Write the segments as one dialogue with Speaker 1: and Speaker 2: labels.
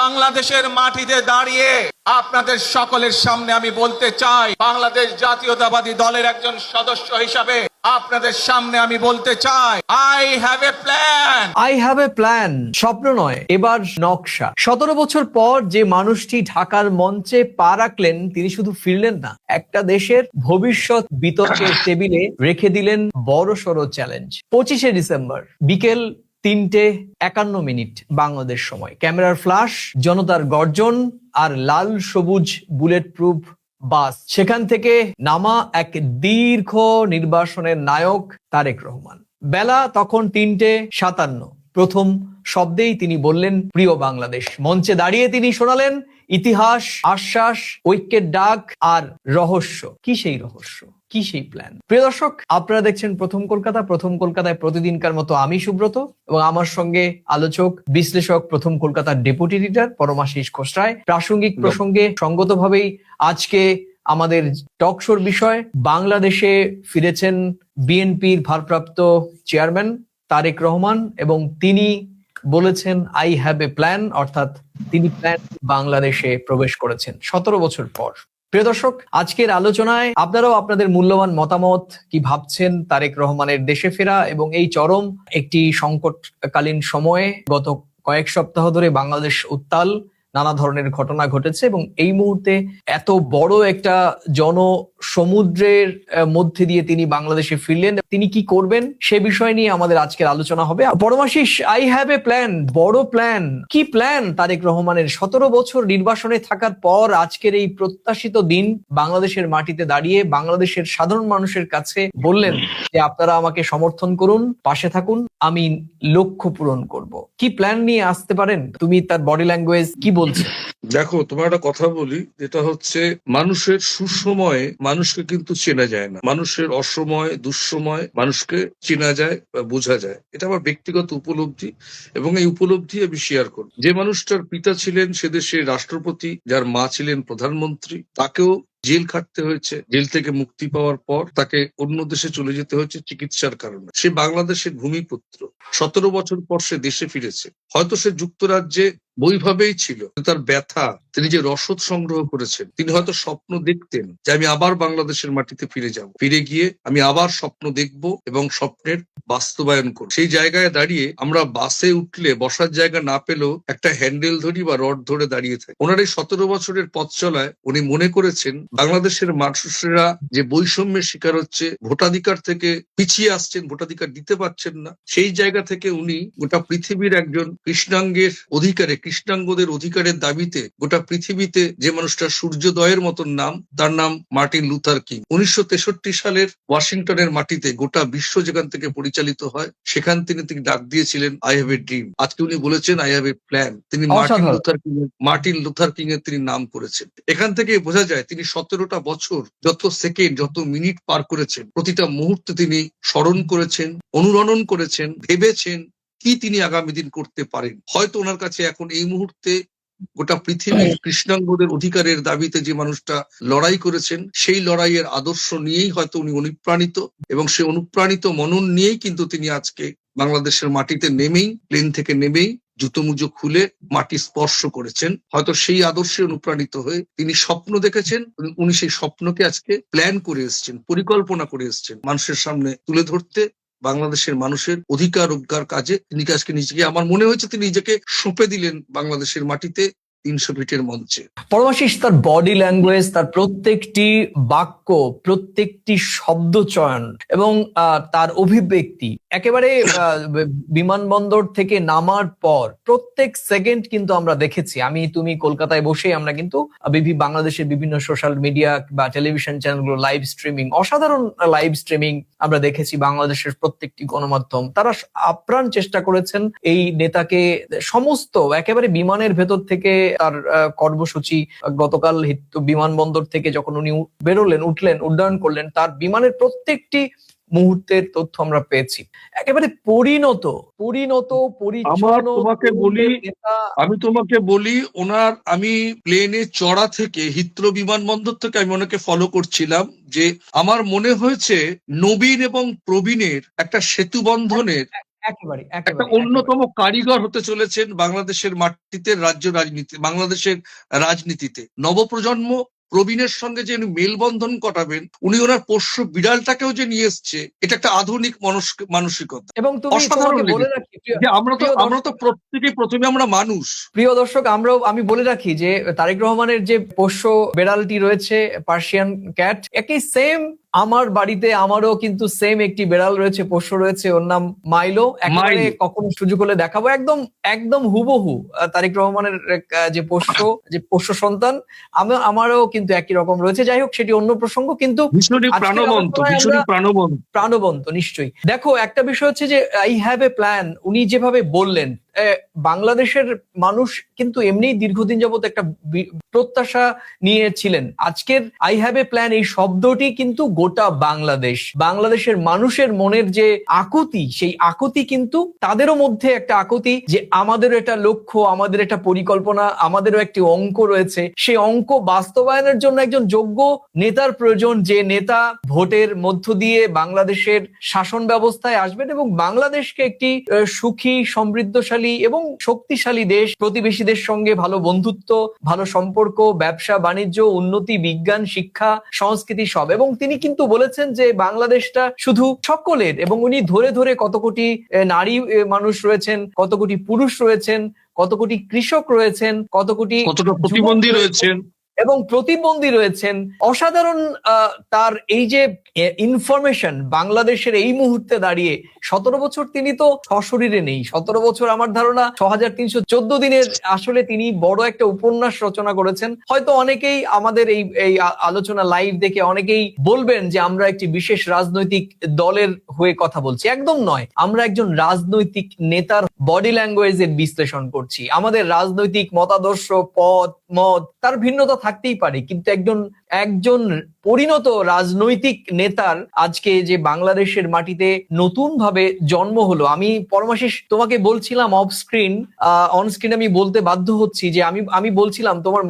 Speaker 1: বাংলাদেশের মাটিতে দাঁড়িয়ে আপনাদের সকলের সামনে আমি বলতে চাই, বাংলাদেশ জাতীয়তাবাদী দলের একজন সদস্য হিসাবে আপনাদের সামনে আমি বলতে চাই, আই হ্যাভ এ প্ল্যান।
Speaker 2: স্বপ্ন নয়, এবার নকশা। 17 বছর পর যে মানুষটি ঢাকার মঞ্চে পা রাখলেন, তিনি শুধু ফিরলেন না, একটা দেশের ভবিষ্যৎ বিতর্কের টেবিলে রেখে দিলেন বড়সড় চ্যালেঞ্জ। 25শে ডিসেম্বর বিকেল 3:51 বাংলাদেশ সময়, ক্যামেরার ফ্ল্যাশ, জনতার গর্জন আর লাল সবুজ বুলেট প্রুফ বাস, সেখান থেকে নামা এক দীর্ঘ নির্বাসনের নায়ক তারেক রহমান। বেলা তখন 3:57। প্রথম শব্দেই তিনি বললেন, প্রিয় বাংলাদেশ। মঞ্চে দাঁড়িয়ে তিনি শোনালেন ইতিহাস, আশ্বাস, ঐক্যের ডাক আর রহস্য। কি সেই রহস্য, কি সেই প্ল্যান? প্রিয় দর্শক, আপনারা দেখছেন প্রথম কলকাতা। প্রথম কলকাতায় প্রতিদিনকার মতো আমি সুব্রত এবং আমার সঙ্গে আলোচক, বিশ্লেষক, প্রথম কলকাতার ডেপুটি এডিটর পরমাশিস খোসরায়। প্রাসঙ্গিক প্রসঙ্গে সঙ্গতভাবেই আজকে আমাদের টক শোর বিষয়, বাংলাদেশে ফিরেছেন বিএনপির ভারপ্রাপ্ত চেয়ারম্যান তারেক রহমান এবং তিনি বলেছেন আই হ্যাভ এ প্ল্যান, অর্থাৎ তিনি প্ল্যান বাংলাদেশে প্রবেশ করেছেন 17 বছর পর। প্রিয় দর্শক, আজকের আলোচনায় আপনারাও আপনাদের মূল্যবান মতামত, কি ভাবছেন তারেক রহমানের দেশে ফেরা এবং এই চরম একটি সংকটকালীন সময়ে গত কয়েক সপ্তাহ ধরে বাংলাদেশ উত্তাল, নানা ধরনের ঘটনা ঘটেছে এবং এই মুহূর্তে এত বড় একটা জনসমুদ্রের মধ্যে দিয়ে তিনি বাংলাদেশে ফিরলেন, তিনি কি করবেন সে বিষয় নিয়ে আমাদের আজকের আলোচনা হবে। Paramashis, I have a plan, বড় প্ল্যান। কি প্ল্যান তারেক রহমানের? 17 বছর নির্বাসনে থাকার পর আজকের এই প্রত্যাশিত দিন, বাংলাদেশের মাটিতে দাঁড়িয়ে বাংলাদেশের সাধারণ মানুষের কাছে বললেন যে আপনারা আমাকে সমর্থন করুন, পাশে থাকুন, আমি লক্ষ্য পূরণ করব। কি প্ল্যান নিয়ে আসতে পারেন? তুমি তার বডি ল্যাঙ্গুয়েজ কি বলছো?
Speaker 3: দেখো, তোমার একটা কথা বলি, যেটা হচ্ছে মানুষের সুসময়ে মানুষকে কিন্তু চেনা যায় না, মানুষের অসময় দুঃসময় মানুষকে চেনা যায় বা বোঝা যায়। এটা আমার ব্যক্তিগত উপলব্ধি এবং এই উপলব্ধি আমি শেয়ার করি। যে মানুষটার পিতা ছিলেন সে দেশের রাষ্ট্রপতি, যার মা ছিলেন প্রধানমন্ত্রী, তাকেও জেল খাটতে হয়েছে। জেল থেকে মুক্তি পাওয়ার পর তাকে অন্য দেশে চলে যেতে হয়েছে চিকিৎসার কারণে। সে বাংলাদেশের ভূমিপুত্র। 17 বছর পর সে দেশে ফিরেছে। হয়তো সে যুক্তরাজ্যে বৈভাবেই ছিল, তার ব্যথা, তিনি যে রসদ সংগ্রহ করেছেন, তিনি হয়তো স্বপ্ন দেখতেন যে আমি আবার বাংলাদেশের মাটিতে ফিরে যাব, ফিরে গিয়ে আমি আবার স্বপ্ন দেখব এবং স্বপ্নের বাস্তবায়ন করব। সেই জায়গায় দাঁড়িয়ে আমরা বাসে উঠলে বসার জায়গা না পেলেও একটা হ্যান্ডেল ধরি বা রড ধরে দাঁড়িয়ে থাকি। ওনার এই 17 বছরের পথ চলায় উনি মনে করেছেন বাংলাদেশের মানুষেরা যে বৈষম্যের শিকার হচ্ছে, ভোটাধিকার থেকে পিছিয়ে আসছেন, ভোটাধিকার দিতে পারছেন না, সেই জায়গা থেকে উনি গোটা পৃথিবীর একজন কৃষ্ণাঙ্গের অধিকারে, কৃষ্ণাঙ্গদের অধিকারের দাবিতে গোটা পৃথিবীতে যে মানুষটা সূর্যোদয়ের মতন নাম, তার নাম মার্টিন লুথার কিং। 1963 সালের ওয়াশিংটনের মাটিতে গোটা বিশ্ব যেখান থেকে পরিচালিত হয়, সেখান থেকে তিনি ডাক দিয়েছিলেন আই হ্যাভ এ ড্রিম। আজকে উনি বলেছেন আই হ্যাভ এ প্ল্যান। তিনি মার্টিন লুথার কিং এর তিনি নাম করেছেন। এখান থেকে বোঝা যায় তিনি 17টা বছর যত সেকেন্ড, যত মিনিট পার করেছেন, প্রতিটা মুহূর্তে তিনি স্মরণ করেছেন, অনুরণন করেছেন, ভেবেছেন কি তিনি আগামী দিন করতে পারেন। হয়তো ওনার কাছে এখন এই মুহূর্তে গোটা পৃথিবীর কৃষ্ণাঙ্গদের অধিকারের দাবিতে যে মানুষটা লড়াই করেছেন, সেই লড়াইয়ের আদর্শ নিয়েই হয়তো উনি অনুপ্রাণিত এবং সেই অনুপ্রাণিত মনন নিয়েই কিন্তু তিনি আজকে বাংলাদেশের মাটিতে নেমেই, প্লেন থেকে নেমেই জুতো মুজো খুলে মাটি স্পর্শ করেছেন। হয়তো সেই আদর্শে অনুপ্রাণিত হয়ে তিনি স্বপ্ন দেখেছেন, উনি সেই স্বপ্নকে আজকে প্ল্যান করে এসেছেন, পরিকল্পনা করে এসেছেন মানুষের সামনে তুলে ধরতে। বাংলাদেশের মানুষের অধিকার রক্ষার কাজে তিনি আজকে নিজেকে, আমার মনে হয়েছে তিনি নিজেকে সঁপে দিলেন বাংলাদেশের মাটিতে 300 ফিটের মঞ্চে।
Speaker 2: পরমাশিস, তার বডি ল্যাঙ্গুয়েজ, তার প্রত্যেকটি বাক্য, প্রত্যেকটি শব্দ চয়ন এবং তার অভিব্যক্তি, একেবারে বিমানবন্দর থেকে নামার পর প্রত্যেক সেকেন্ড কিন্তু আমরা দেখেছি। আমি তুমি কলকাতায় বসে আমরা কিন্তু বাংলাদেশের বিভিন্ন সোশ্যাল মিডিয়া বা টেলিভিশন চ্যানেলগুলো লাইভ স্ট্রিমিং, অসাধারণ লাইভ স্ট্রিমিং আমরা দেখেছি। বাংলাদেশের প্রত্যেকটি গণমাধ্যম তারা আপ্রাণ চেষ্টা করেছেন এই নেতাকে সমস্ত একেবারে বিমানের ভেতর থেকে তার কর্মসূচি, গতকাল বিমানবন্দর থেকে যখন উনি বেরোলেন, উঠলেন, উড্ডয়ন করলেন, তার বিমানের প্রত্যেকটি মুহূর্তের তথ্য আমরা পেয়েছি। একেবারে পরিণত
Speaker 3: আমি তোমাকে বলি ওনার, আমি প্লেনে চড়া থেকে হিথ্রো বিমানবন্দর থেকে আমি ওনাকে ফলো করছিলাম, যে আমার মনে হয়েছে নবীন এবং প্রবীণের একটা সেতু বন্ধনের
Speaker 2: একেবারে
Speaker 3: একটা
Speaker 2: একেবারে একেবারে
Speaker 3: অন্যতম কারিগর হতে চলেছেন বাংলাদেশের মাটিতে, রাজ্য রাজনীতি, বাংলাদেশের রাজনীতিতে। নবপ্রজন্ম প্রবীণের সঙ্গে যে উনি মেলবন্ধন ঘটাবেন, উনি ওনার পোষ্য বিড়ালটাকেও যে নিয়ে এসছে, এটা একটা আধুনিক মানসিকতা।
Speaker 2: এবং
Speaker 3: অসাধারণ
Speaker 2: তোমাকে বলে
Speaker 3: লেগেছে
Speaker 2: রাখি প্রিয়
Speaker 3: যে
Speaker 2: প্রিয়
Speaker 3: আমরা তো
Speaker 2: দর্শক
Speaker 3: প্রত্যেকে প্রথমে আমরা মানুষ।
Speaker 2: প্রিয় দর্শক আমি বলে রাখি যে তারেক রহমানের যে পোষ্য বেড়ালটি রয়েছে, পার্সিয়ান ক্যাট, একই সেম আমার বাড়িতে আমারও কিন্তু সেম একটি বেড়াল রয়েছে, পোষ্য রয়েছে, ওর নাম মাইলো। একেবারে
Speaker 3: মাইলো।
Speaker 2: কখনো সুযোগ হলে দেখাবো, একদম একদম হুবহু তারেক রহমানের যে পোষ্য সন্তান আমারও কিন্তু একই রকম রয়েছে। যাই হোক, সেটি অন্য প্রসঙ্গ। কিন্তু
Speaker 3: ভীষণই
Speaker 2: আজকের
Speaker 3: প্রাণবন্ত,
Speaker 2: আলোচনায় আমরা
Speaker 3: ভীষণই প্রাণবন্ত।
Speaker 2: প্রাণবন্ত নিশ্চয়ই। দেখো, একটা বিষয় হচ্ছে যে আই হ্যাভ এ প্ল্যান, উনি যেভাবে বললেন, বাংলাদেশের মানুষ কিন্তু এমনিই দীর্ঘদিন যাবত একটা প্রত্যাশা নিয়েছিলেন। আজকের আই হ্যাভ এ প্ল্যান এই শব্দটি কিন্তু গোটা বাংলাদেশের মানুষের মনের যে আকুতি, সেই আকুতি কিন্তু তাদেরও মধ্যে একটা আকুতি যে আমাদেরও একটা লক্ষ্য, আমাদের একটা পরিকল্পনা, আমাদেরও একটি অঙ্ক রয়েছে। সেই অঙ্ক বাস্তবায়নের জন্য একজন যোগ্য নেতার প্রয়োজন, যে নেতা ভোটের মধ্য দিয়ে বাংলাদেশের শাসন ব্যবস্থায় আসবেন এবং বাংলাদেশকে একটি সুখী, সমৃদ্ধশালী এবং শক্তিশালী দেশ, প্রতিবেশীদের সঙ্গে ভালো বন্ধুত্ব, ভালো সম্পর্ক, ব্যবসা বাণিজ্য, উন্নতি, বিজ্ঞান, শিক্ষা, সংস্কৃতি সব। এবং তিনি কিন্তু বলেছেন যে বাংলাদেশটা শুধু সকলের, এবং উনি ধরে ধরে কত কোটি নারী মানুষ রয়েছেন, কত কোটি পুরুষ রয়েছেন, কত কোটি কৃষক রয়েছেন, কত কোটি
Speaker 3: কতটা
Speaker 2: যুবক
Speaker 3: প্রতিবন্ধী রয়েছেন
Speaker 2: এবং প্রতিবন্ধী রয়েছেন। অসাধারণ তার এই যে ইনফরমেশন বাংলাদেশের এই মুহূর্তে দাঁড়িয়ে। 17 বছর তিনি তো সশরীরে নেই, 17 বছর আমার ধারণা 6314 দিনের আসলে তিনি বড় একটা উপন্যাস রচনা করেছেন। হয়তো অনেকেই আমাদের এই আলোচনা লাইভ দেখে অনেকেই বলবেন যে আমরা একটি বিশেষ রাজনৈতিক দলের হয়ে কথা বলছি। একদম নয়, আমরা একজন রাজনৈতিক নেতার বডি ল্যাঙ্গুয়েজের বিশ্লেষণ করছি। আমাদের রাজনৈতিক মতাদর্শ, মত তার ভিন্নতা থাকতেই পারে, কিন্তু একজন পরিণত রাজনৈতিক নেতার আজকে যে বাংলাদেশের মাটিতে নতুন ভাবে জন্ম হলো। আমি পরমাশিস তোমাকে বলছিলাম অফ স্ক্রিন, অন স্ক্রিন আমি বলতে বাধ্য হচ্ছি যে আমি বলছিলাম, তোমার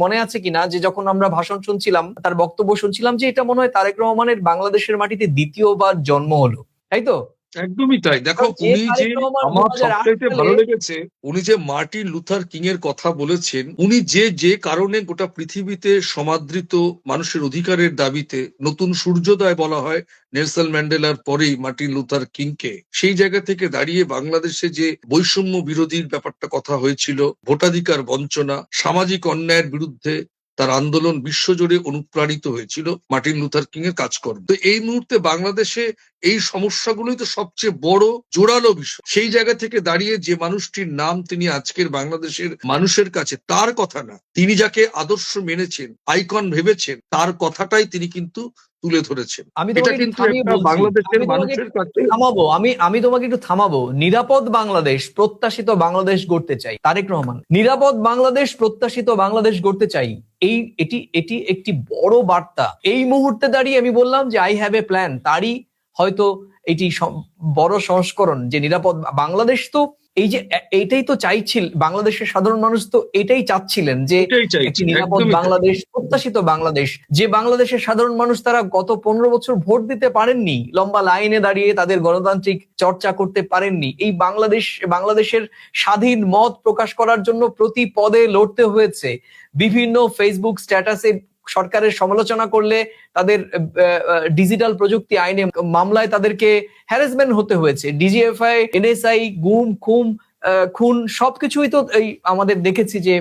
Speaker 2: মনে আছে কিনা, যে যখন আমরা ভাষণ শুনছিলাম, তার বক্তব্য শুনছিলাম, যে এটা মনে হয় তারেক রহমানের বাংলাদেশের মাটিতে দ্বিতীয়বার জন্ম হলো, তাই তো?
Speaker 3: একদমই তাই। দেখো,
Speaker 2: যে
Speaker 3: উনি যে
Speaker 2: তারেক রহমান
Speaker 3: আমার
Speaker 2: 2008
Speaker 3: সবচাইতে
Speaker 2: সালে
Speaker 3: ভালো লেগেছে, উনি যে মার্টিন লুথার কিং এর কথা বলেছেন, উনি যে কারণে গোটা পৃথিবীতে সমাদৃত মানুষের অধিকারের দাবিতে নতুন সূর্যোদয় বলা হয় নেলসন ম্যান্ডেলার পরেই মার্টিন লুথার কিংকে। সেই জায়গা থেকে দাঁড়িয়ে বাংলাদেশে যে বৈষম্য বিরোধীর ব্যাপারটা কথা হয়েছিল, ভোটাধিকার বঞ্চনা, সামাজিক অন্যায়ের বিরুদ্ধে তার আন্দোলন বিশ্বজুড়ে অনুপ্রাণিত হয়েছিল মার্টিন লুথার কিং এর কাজকর্ম। তো এই মুহূর্তে বাংলাদেশে এই সমস্যাগুলোই তো সবচেয়ে বড় জোরালো বিষয়। সেই জায়গা থেকে দাঁড়িয়ে যে মানুষটির নাম তিনি আজকের বাংলাদেশের মানুষের কাছে, তার কথা না, তিনি যাকে আদর্শ মেনেছেন, আইকন ভেবেছেন, তার কথাটাই তিনি কিন্তু তুলে ধরেছেন।
Speaker 2: আমি
Speaker 3: এটা
Speaker 2: তোমাকে একটু
Speaker 3: কিন্তু
Speaker 2: থামিয়ে
Speaker 3: একটা
Speaker 2: বলছি,
Speaker 3: বাংলাদেশের
Speaker 2: আমি তোমাকে
Speaker 3: মানুষের কাছে
Speaker 2: থামাবো, আমি তোমাকে একটু থামাবো। নিরাপদ বাংলাদেশ, প্রত্যাশিত বাংলাদেশ গড়তে চাই, তারেক রহমান। নিরাপদ বাংলাদেশ, প্রত্যাশিত বাংলাদেশ গড়তে চাই, এটি একটি বড় বার্তা। এই মুহূর্তে দাঁড়িয়ে আমি বললাম যে আই হ্যাভ এ প্ল্যান, তারই হয়তো এটি বড় সংস্করণ, যে নিরাপদ বাংলাদেশ। তো এইটাই তো চাইছিল বাংলাদেশের সাধারণ মানুষ, তো এটাই চাচ্ছিলেন যে
Speaker 3: এটাই
Speaker 2: একটি
Speaker 3: চাইছেন,
Speaker 2: নিরাপদ
Speaker 3: একদমই তাই।
Speaker 2: বাংলাদেশ, প্রত্যাশিত বাংলাদেশ। যে বাংলাদেশের সাধারণ মানুষ, তারা গত 15 বছর ভোট দিতে পারেননি, লম্বা লাইনে দাঁড়িয়ে তাদের গণতান্ত্রিক চর্চা করতে পারেননি। এই বাংলাদেশের স্বাধীন মত প্রকাশ করার জন্য প্রতি পদে লড়তে হয়েছে। বিভিন্ন ফেসবুক স্ট্যাটাসে সরকারের সমালোচনা করলে তাদের ডিজিটাল প্রযুক্তি আইনে মামলায় তাদেরকে হ্যারাসমেন্ট হতে হয়েছে। ডিজিএফআই, এনএসআই, গুম, খুন সবকিছুই তো আমাদের দেখেছি যে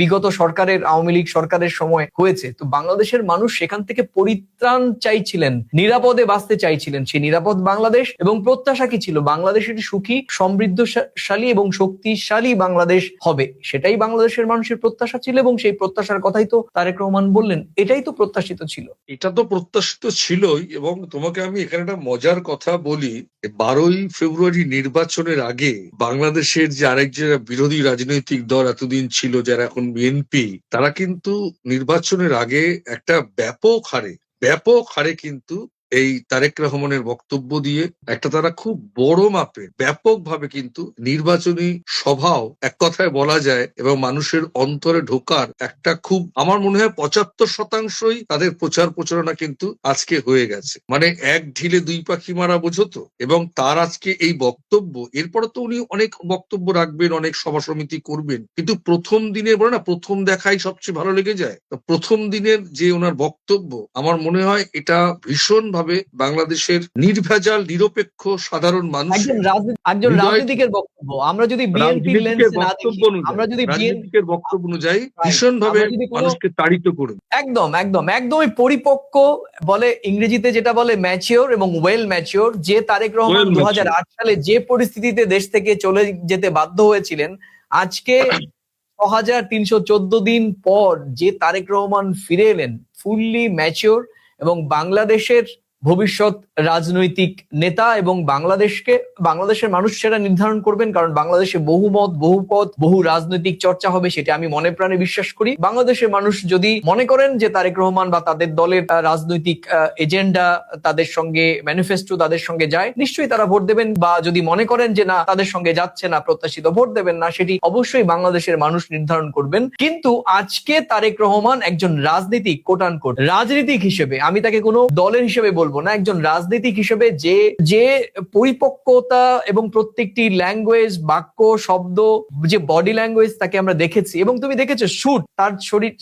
Speaker 2: বিগত সরকারের, আওয়ামী লীগ সরকারের সময় হয়েছে। তো বাংলাদেশের মানুষ সেখান থেকে পরিত্রাণ চাইছিলেন, নিরাপদে বাঁচতে চাইছিলেন। সেই নিরাপদ বাংলাদেশ এবং প্রত্যাশা কি ছিল? বাংলাদেশের সুখী, সমৃদ্ধশালী এবং শক্তিশালী বাংলাদেশ হবে, সেটাই বাংলাদেশের মানুষের প্রত্যাশা ছিল। এবং সেই প্রত্যাশার কথাই তো তারেক রহমান বললেন, এটাই তো প্রত্যাশিত ছিল।
Speaker 3: এটা তো প্রত্যাশিত ছিলই। এবং তোমাকে আমি এখানে একটা মজার কথা বলি, 12ই ফেব্রুয়ারি নির্বাচনের আগে বাংলাদেশের যে আরেক বিরোধী রাজনৈতিক দল এতদিন ছিল, যারা এখন বিএনপি, তারা কিন্তু নির্বাচনের আগে একটা ব্যাপক হারে কিন্তু এই তারেক রহমানের বক্তব্য দিয়ে একটা তারা খুব বড় মাপের ব্যাপকভাবে কিন্তু নির্বাচনী সভাও এক কথায় বলা যায় এবং মানুষের অন্তরে ঢোকার একটা খুব আমার মনে হয় 75%ই তাদের প্রচার প্রচারণা কিন্তু আজকে হয়ে গেছে। মানে এক ঢিলে দুই পাখি মারা বোঝো তো। এবং তার আজকে এই বক্তব্য, এরপরে তো উনি অনেক বক্তব্য রাখবেন, অনেক সভা সমিতি করবেন, কিন্তু প্রথম দিনে বলে না, প্রথম দেখাই সবচেয়ে ভালো লেগে যায়। তো প্রথম দিনের যে ওনার বক্তব্য, আমার মনে হয় এটা ভীষণ ভাবে বাংলাদেশের নির্ভেজাল নিরপেক্ষ সাধারণ মানুষের
Speaker 2: একজন
Speaker 3: হৃদয়,
Speaker 2: রাজনীতিকের বক্তব্য। আমরা যদি বিএনপির
Speaker 3: রাজনীতিকের
Speaker 2: লেন্সে না
Speaker 3: বক্তব্য
Speaker 2: দেখি,
Speaker 3: অনুযায়ী,
Speaker 2: আমরা যদি
Speaker 3: রাজনীতিকের বক্তব্য অনুযায়ী
Speaker 2: রাইট,
Speaker 3: ভীষণ ভাবে
Speaker 2: আমরা যদি কোনো
Speaker 3: মানুষকে তাড়িত করবে।
Speaker 2: একদমই পরিপক্ক বলে, ইংরেজিতে যেটা বলে ম্যাচিওর এবং ওয়েল ম্যাচিওর, যে তারেক রহমান
Speaker 3: Well matured.
Speaker 2: 2008 সালে যে পরিস্থিতিতে দেশ থেকে চলে যেতে বাধ্য হয়েছিলেন, আজকে 6314 দিন পর যে তারেক রহমান ফিরে এলেন ফুললি ম্যাচিওর এবং বাংলাদেশের ভবিষ্যৎ রাজনৈতিক নেতা, এবং বাংলাদেশের মানুষ সেটা নির্ধারণ করবেন, কারণ বাংলাদেশে বহুমত, বহুপথ, বহু রাজনৈতিক চর্চা হবে, সেটা আমি মনে প্রাণে বিশ্বাস করি। বাংলাদেশের মানুষ যদি মনে করেন যে তারেক রহমান বা তাদের দলের রাজনৈতিক এজেন্ডা তাদের সঙ্গে, ম্যানিফেস্টো তাদের সঙ্গে যায়, নিশ্চয়ই তারা ভোট দেবেন। বা যদি মনে করেন যে না, তাদের সঙ্গে যাচ্ছে না, প্রত্যাশিত ভোট দেবেন না, সেটি অবশ্যই বাংলাদেশের মানুষ নির্ধারণ করবেন। কিন্তু আজকে তারেক রহমান একজন রাজনীতিক, কোট আনকোট রাজনীতিক হিসেবে, আমি তাকে কোনো দলের হিসেবে বলবো না, একজন রাজনীতিক হিসেবে যে পরিপক্কতা এবং প্রত্যেকটি ল্যাঙ্গুয়েজ, বাক্য, শব্দ, যে বডি ল্যাঙ্গুয়েজ তাকে আমরা দেখেছি, এবং তুমি দেখেছো শুট, তার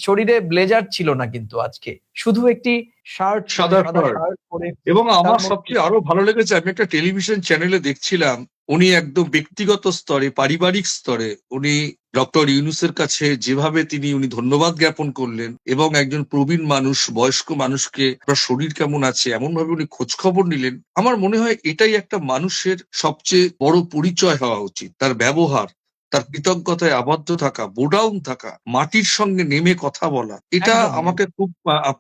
Speaker 2: শরীরে ব্লেজার ছিল না, কিন্তু আজকে শুধু একটি শার্ট,
Speaker 3: সাদা শার্ট।
Speaker 2: পরে।
Speaker 3: এবং আমার
Speaker 2: তার মধ্যে
Speaker 3: সবচেয়ে আরো ভালো লেগেছে, আমি একটা টেলিভিশন চ্যানেলে দেখছিলাম, উনি একদম ব্যক্তিগত স্তরে, পারিবারিক স্তরে উনি ডক্টর ইউনূসের কাছে যেভাবে উনি ধন্যবাদ জ্ঞাপন করলেন, এবং একজন প্রবীণ মানুষ, বয়স্ক মানুষকে আপনার শরীর কেমন আছে এমন ভাবে উনি খোঁজ খবর নিলেন। আমার মনে হয় এটাই একটা মানুষের সবচেয়ে বড় পরিচয় হওয়া উচিত। তার ব্যবহার, তার কৃতজ্ঞতায় আবদ্ধ থাকা, বোডাউন থাকা, মাটির সঙ্গে নেমে কথা বলা, এটা
Speaker 2: একদমই।
Speaker 3: আমাকে খুব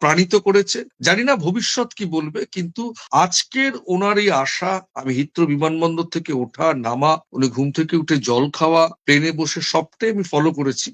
Speaker 3: প্রাণিত করেছে। জানি না ভবিষ্যৎ কি বলবে, কিন্তু আজকের ওনার এই আশা, আমি হিথ্রো বিমানবন্দর থেকে ওঠা নামা, উনি ঘুম থেকে উঠে জল খাওয়া, প্লেনে বসে, সবটাই আমি ফলো করেছি।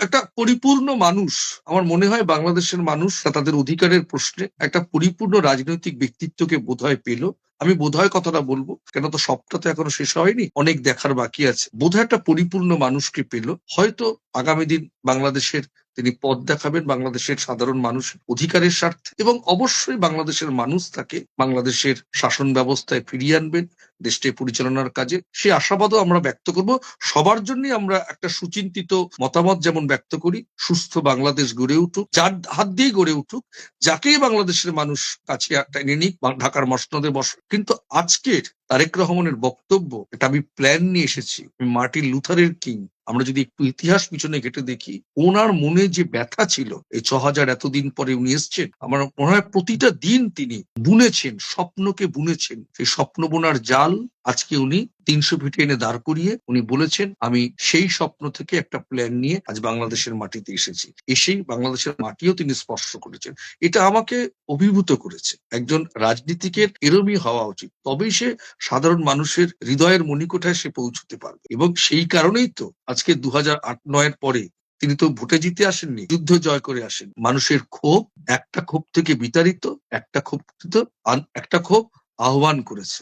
Speaker 3: একটা পরিপূর্ণ মানুষ। আমার মনে হয় বাংলাদেশের মানুষ তাদের অধিকারের প্রশ্নে একটা পরিপূর্ণ রাজনৈতিক ব্যক্তিত্বকে বোধহয় পেল। আমি বোধহয় কথাটা বলবো, কেন তো সবটা তো এখনো শেষ হয়নি, অনেক দেখার বাকি আছে। বোধহয় একটা পরিপূর্ণ মানুষকে পেল। হয়তো আগামী দিন বাংলাদেশের তিনি পথ দেখাবেন, বাংলাদেশের সাধারণ মানুষ অধিকারের স্বার্থে, এবং অবশ্যই বাংলাদেশের মানুষ তাকে বাংলাদেশের শাসন ব্যবস্থায় ফিরিয়ে আনবেন, দেশটি পরিচালনার কাজে। সে আশাবাদও আমরা ব্যক্ত করব। সবার জন্যই আমরা একটা সুচিন্তিত মতামত যেমন ব্যক্ত করি, সুস্থ বাংলাদেশ গড়ে উঠুক, যার হাত দিয়েই গড়ে উঠুক, যাকেই বাংলাদেশের মানুষ কাছে টেনে নিক, ঢাকার মসনদে বসে। কিন্তু আজকের তারেক রহমানের বক্তব্য, এটা আমি প্ল্যান নিয়ে এসেছি, মার্টিন লুথারের কিং। আমরা যদি একটু ইতিহাস পিছনে ঘেটে দেখি, ওনার মনে যে ব্যথা ছিল, এই 6000 এতদিন পরে উনি এসছেন, আমার মনে হয় প্রতিটা দিন তিনি বুনেছেন, স্বপ্নকে বুনেছেন। সেই স্বপ্ন বোনার জাল আজকে উনি 300 ফিটে এনে দাঁড় করিয়ে উনি বলেছেন, আমি সেই স্বপ্ন থেকে একটা প্ল্যান নিয়ে আজ বাংলাদেশের মাটিতে এসেছি। এসেই বাংলাদেশের মাটিও তিনি স্পর্শ করেছেন। এটা আমাকে অভিভূত করেছে। একজন রাজনীতিকের এরমই হওয়া উচিত, তবেই সে সাধারণ মানুষের হৃদয়ের মণিকোঠায় সে পৌঁছতে পারবে। এবং সেই কারণেই তো আজকে 2008-9 পরে তিনি তো ভোটে জিতে আসেননি, যুদ্ধ জয় করে আসেন। মানুষের ক্ষোভ, একটা ক্ষোভ থেকে বিতাড়িত, একটা ক্ষোভ আহ্বান করেছে।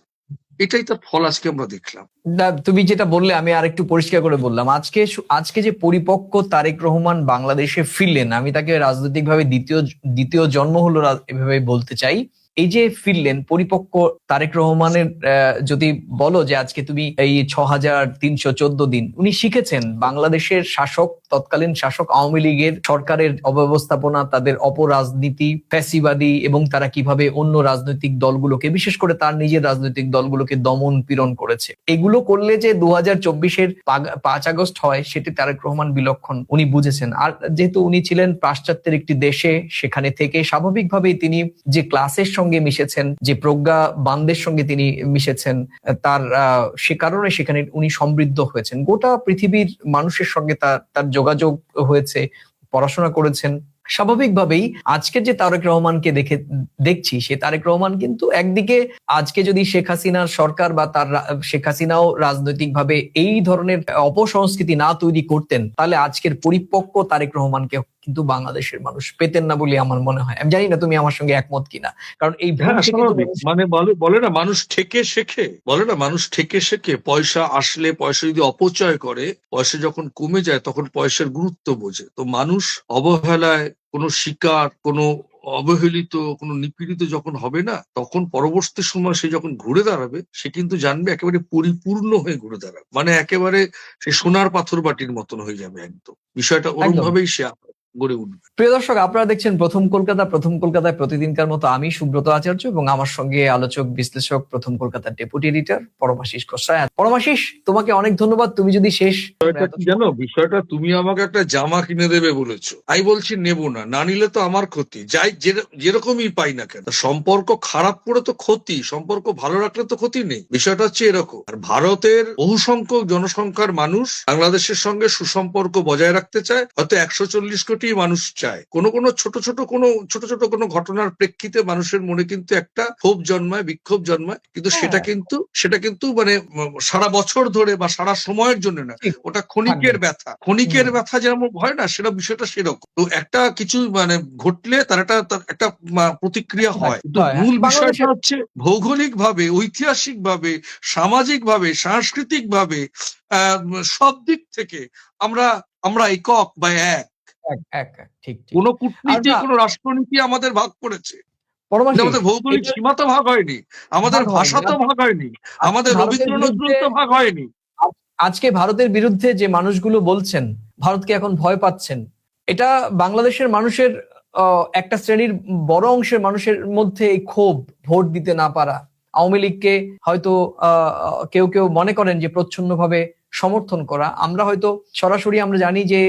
Speaker 3: এটাই তার ফল আজকে আমরা দেখলাম।
Speaker 2: না, তুমি যেটা বললে আমি আরেকটু পরিষ্কার করে বললাম। আজকে যে পরিপক্ক তারেক রহমান বাংলাদেশে ফিরলেন, আমি তাকে রাজনৈতিকভাবে দ্বিতীয় জন্ম হলো এভাবে বলতে চাই। এই যে ফিরলেন পরিপক্ক তারেক রহমানের, যদি বলো যে আজকে তুমি এই 6314 দিন উনি শিখেছেন বাংলাদেশের তৎকালীন শাসক আওয়ামী লীগের সরকারের অব্যবস্থাপনা, তাদের অপরাজনীতি, ফ্যাসিবাদী, এবং তারা কিভাবে অন্য রাজনৈতিক দলগুলোকে, বিশেষ করে তার নিজের রাজনৈতিক দলগুলোকে দমন পীড়ন করেছে। এগুলো করলে যে 2024-এর 5 আগস্ট হয়, সেটি তারেক রহমান বিলক্ষণ উনি বুঝেছেন। আর যেহেতু উনি ছিলেন পাশ্চাত্যের একটি দেশে, সেখানে থেকে স্বাভাবিকভাবেই তিনি যে ক্লাসের সঙ্গে মিশেছেন, যে প্রজ্ঞাবানদের সঙ্গে তিনি মিশেছেন, তার সে কারণে সেখানে উনি সমৃদ্ধ হয়েছেন। গোটা পৃথিবীর মানুষের সঙ্গে তার যোগাযোগ হয়েছে, পড়াশোনা করেছেন। স্বাভাবিকভাবেই আজকে যে তারেক রহমানকে দেখছি, সে তারেক রহমান কিন্তু একদিকে আজকে যদি শেখ হাসিনার সরকার বা শেখ হাসিনাও রাজনৈতিকভাবে এই ধরনের অপসংস্কৃতি না তৈরি করতেন, তাহলে আজকের পরিপক্ক তারেক রহমানকে কিন্তু বাংলাদেশের মানুষ পেতেন না বলে আমার মনে হয়। আমি জানি না তুমি আমার সঙ্গে একমত কিনা, কারণ এই ভুল
Speaker 3: হ্যাঁ,
Speaker 2: থেকে
Speaker 3: স্বাভাবিক। মানে বলে না মানুষ ঠেকে শেখে, বলে না মানুষ ঠেকে শেখে। পয়সা আসলে, পয়সা যদি অপচয় করে, পয়সা যখন কমে যায় তখন পয়সার গুরুত্ব বোঝে। তো মানুষ অবহেলায়, কোনো শিকার, কোনো অবহেলিত, কোনো নিপীড়িত যখন হবে না, তখন পরবর্তী সময় সে যখন ঘুরে দাঁড়াবে, সে কিন্তু জানবে একেবারে পরিপূর্ণ হয়ে ঘুরে দাঁড়াবে, মানে একেবারে সে সোনার পাথর বাটির মতন হয়ে যাবে একদম। বিষয়টা ওরম
Speaker 2: একদম।
Speaker 3: ভাবেই সে গড়ে উঠবে।
Speaker 2: প্রিয় দর্শক, আপনারা দেখছেন প্রথম কলকাতা। প্রথম কলকাতায় প্রতিদিনকার মতো আমি সুব্রত আচার্য এবং আমার সঙ্গে আলোচক বিশ্লেষক, প্রথম কলকাতার ডেপুটি এডিটর পরমাশিস খোসরা। পরমাশিস, তোমাকে অনেক ধন্যবাদ। তুমি যদি শেষ
Speaker 3: বিষয়টা কি জানো, বিষয়টা তুমি আমাকে একটা জামা কিনে দেবে বলেছো, আমি বলছি নেবো না, না নিলে তো আমার ক্ষতি, যাই যেরকমই পাই না কেন। সম্পর্ক খারাপ করে তো ক্ষতি, সম্পর্ক ভালো রাখলে তো ক্ষতি নেই। বিষয়টা হচ্ছে এরকম। আর ভারতের বহু সংখ্যক জনসংখ্যার মানুষ বাংলাদেশের সঙ্গে সুসম্পর্ক বজায় রাখতে চায়, হয়তো 140 কোটি মানুষ চায়। কোনো ছোট ছোট কোনো ঘটনার প্রেক্ষিতে মানুষের মনে কিন্তু একটা ক্ষোভ জন্মায়, বিক্ষোভ জন্মায়, কিন্তু সেটা কিন্তু মানে সারা বছর ধরে বা সারা সময়ের জন্য না,
Speaker 2: ঠিক
Speaker 3: ওটা ক্ষণিকের
Speaker 2: থাকবে।
Speaker 3: ব্যথা। ক্ষণিকের ব্যথা যেমন হয় না, সেটা বিষয়টা সেরকম। তো একটা কিছু মানে ঘটলে তার একটা প্রতিক্রিয়া হয়, কিন্তু
Speaker 2: হয়, হ্যাঁ।
Speaker 3: মূল বিষয়টা
Speaker 2: বাংলাদেশের
Speaker 3: হচ্ছে ভৌগোলিক ভাবে, ঐতিহাসিক ভাবে, সামাজিক ভাবে, সাংস্কৃতিক ভাবে, সব দিক থেকে আমরা আমরা একক বা এক।
Speaker 2: এক এক এক, ঠিক ঠিক।
Speaker 3: কোনো
Speaker 2: আর
Speaker 3: কূটনীতি,
Speaker 2: না,
Speaker 3: কোনো রাষ্ট্রনীতি আমাদের ভাগ করেছে, কিন্তু
Speaker 2: পরমাশিস,
Speaker 3: আমাদের ভৌগোলিক
Speaker 2: এটা
Speaker 3: সীমা তো ভাগ হয়নি, আমাদের
Speaker 2: ভাগ হয়নি।
Speaker 3: ভাষা তো ভাগ হয়নি,
Speaker 2: আজকে
Speaker 3: আমাদের
Speaker 2: ভারতের
Speaker 3: রবীন্দ্র
Speaker 2: বিরুদ্ধে
Speaker 3: নজরুল তো ভাগ হয়নি।
Speaker 2: আজকে ভারতের বিরুদ্ধে যে মানুষগুলো বলছেন ভারতকে এখন ভয় পাচ্ছেন, এটা বাংলাদেশের মানুষের একটা শ্রেণীর বড় অংশের মানুষের মধ্যে এই ক্ষোভ, ভোট দিতে না পারা, আওয়ামী লীগকে হয়তো কেউ কেউ মনে করেন যে প্রচ্ছন্নভাবে সমর্থন করা। আমরা হয়তো সরাসরি আমরা জানি যে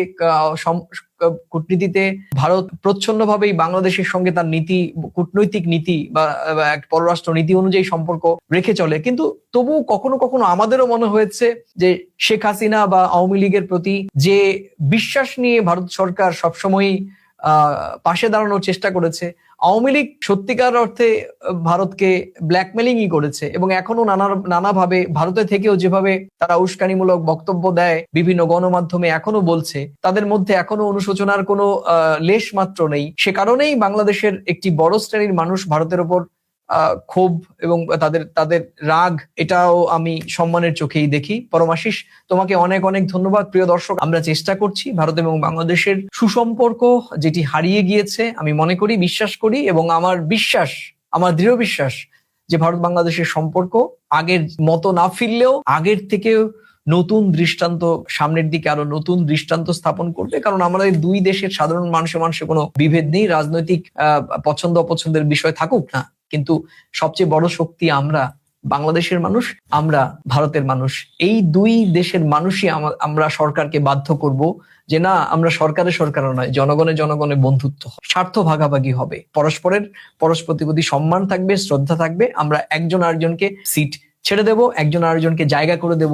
Speaker 2: কূটনীতিতে ভারত প্রচ্ছন্নভাবেই বাংলাদেশের সঙ্গে তার নীতি, কূটনৈতিক নীতি বা এক পররাষ্ট্র নীতি অনুযায়ী সম্পর্ক রেখে চলে, কিন্তু তবু কখনো কখনো আমাদেরও মনে হয়েছে যে শেখ হাসিনা বা আওয়ামী লীগের প্রতি যে বিশ্বাস নিয়ে ভারত সরকার সবসময়ই পাশে দাঁড়ানোর চেষ্টা করেছে, আওয়ামী লীগ সত্যিকার অর্থে ভারতকে ব্ল্যাকমেলিংই করেছে এবং এখনো নানাভাবে ভারতে থেকেও যেভাবে তারা উস্কানিমূলক বক্তব্য দেয় বিভিন্ন গণমাধ্যমে, এখনো বলছে, তাদের মধ্যে এখনো অনুশোচনার কোনো লেশ মাত্র নেই। সে কারণেই বাংলাদেশের একটি বড় শ্রেণীর মানুষ ভারতের ওপর ক্ষোভ এবং তাদের তাদের রাগ, এটাও আমি সম্মানের চোখেই দেখি। পরমাশিস, তোমাকে অনেক অনেক ধন্যবাদ। প্রিয় দর্শক, আমরা চেষ্টা করছি ভারত এবং বাংলাদেশের সুসম্পর্ক যেটি হারিয়ে গিয়েছে, আমি মনে করি, বিশ্বাস করি এবং আমার দৃঢ় বিশ্বাস যে ভারত বাংলাদেশের সম্পর্ক আগের মতো না ফিরলেও আগের থেকে নতুন দৃষ্টান্ত, সামনের দিকে আরো নতুন দৃষ্টান্ত স্থাপন করবে। কারণ আমাদের দুই দেশের সাধারণ মানুষের কোনো বিভেদ নেই। রাজনৈতিক পছন্দ অপছন্দের বিষয় থাকুক না, কিন্তু সবচেয়ে বড় শক্তি আমরা বাংলাদেশের মানুষ, আমরা ভারতের মানুষ। এই দুই দেশের মানুষই আমরা সরকারকে বাধ্য করব যে না, আমরা সরকারে নয়, জনগণে বন্ধুত্ব, স্বার্থ ভাগাভাগি হবে, পরস্পরের প্রতি সম্মান থাকবে, শ্রদ্ধা থাকবে। আমরা একজন আরেকজনকে সিট ছেড়ে দেব, একজন আরেকজনকে জায়গা করে দেব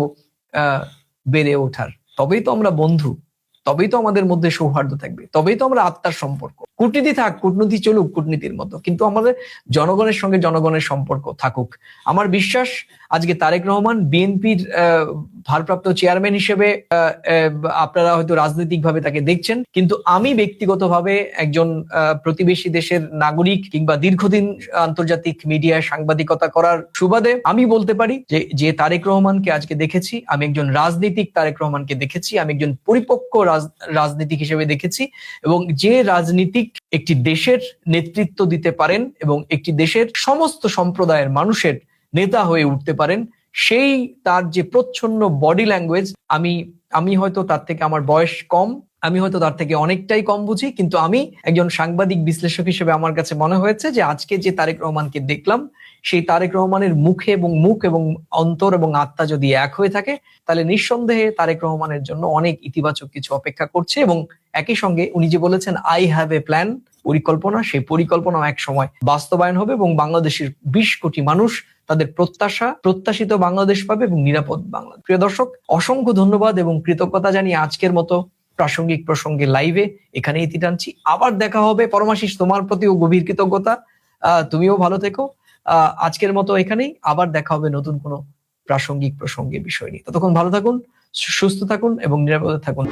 Speaker 2: বেড়ে ওঠার। তবেই তো আমরা বন্ধু, তবেই তো আমাদের মধ্যে সৌহার্দ্য থাকবে, তবেই তো আমরা আত্মার সম্পর্ক। কূটনীতি থাক, কূটনীতি চলুক কূটনীতির মতো, কিন্তু আমাদের জনগণের সঙ্গে জনগণের সম্পর্ক থাকুক। আমার বিশ্বাস আজকে তারেক রহমান বিএনপির ভারপ্রাপ্ত চেয়ারম্যান হিসেবে আপনারা হয়তো রাজনৈতিকভাবে তাকে দেখছেন, কিন্তু আমি ব্যক্তিগতভাবে একজন প্রতিবেশী দেশের নাগরিক কিংবা দীর্ঘদিন আন্তর্জাতিক মিডিয়ায় সাংবাদিকতা করার সুবাদে আমি বলতে পারি যে তারেক রহমানকে আজকে দেখেছি, আমি একজন রাজনীতিক তারেক রহমানকে দেখেছি, আমি একজন পরিপক্ক রাজনীতিক হিসেবে দেখেছি, এবং যে রাজনীতিক একটি দেশের নেতৃত্ব দিতে পারেন এবং একটি দেশের সমস্ত সম্প্রদায়ের মানুষের নেতা হয়ে উঠতে পারেন, সেই তার যে প্রচ্ছন্ন বডি ল্যাঙ্গুয়েজ, আমি হয়তো তার থেকে, আমার বয়স কম, আমি হয়তো তার থেকে অনেকটাই কম বুঝি, কিন্তু আমি একজন সাংবাদিক বিশ্লেষক হিসেবে আমার কাছে মনে হয়েছে যে আজকে যে তারেক রহমানকে দেখলাম, সেই তারেক রহমানের মুখ এবং অন্তর এবং আত্মা যদি এক হয়ে থাকে, তাহলে নিঃসন্দেহে তারেক রহমানের জন্য অনেক ইতিবাচক কিছু অপেক্ষা করছে। এবং একই সঙ্গে উনি যে বলেছেন আই হ্যাভ এ প্ল্যান, পরিকল্পনা, সেই পরিকল্পনা এক সময় বাস্তবায়ন হবে এবং বাংলাদেশের 20 কোটি মানুষ তাদের প্রত্যাশিত বাংলাদেশ পাবে এবং নিরাপদ বাংলাদেশ। প্রিয় দর্শক, অসংখ্য ধন্যবাদ এবং কৃতজ্ঞতা জানিয়ে আজকের মতো প্রাসঙ্গিক প্রসঙ্গে লাইভে এখানে ইতি টানছি। আবার দেখা হবে। পরমাশিস, তোমার প্রতিও গভীর কৃতজ্ঞতা, তুমিও ভালো থেকো। আজকের মতো এখানেই, আবার দেখা হবে নতুন কোনো প্রাসঙ্গিক প্রসঙ্গে বিষয় নিয়ে। ততক্ষণ ভালো থাকুন, সুস্থ থাকুন এবং নিরাপদে থাকুন।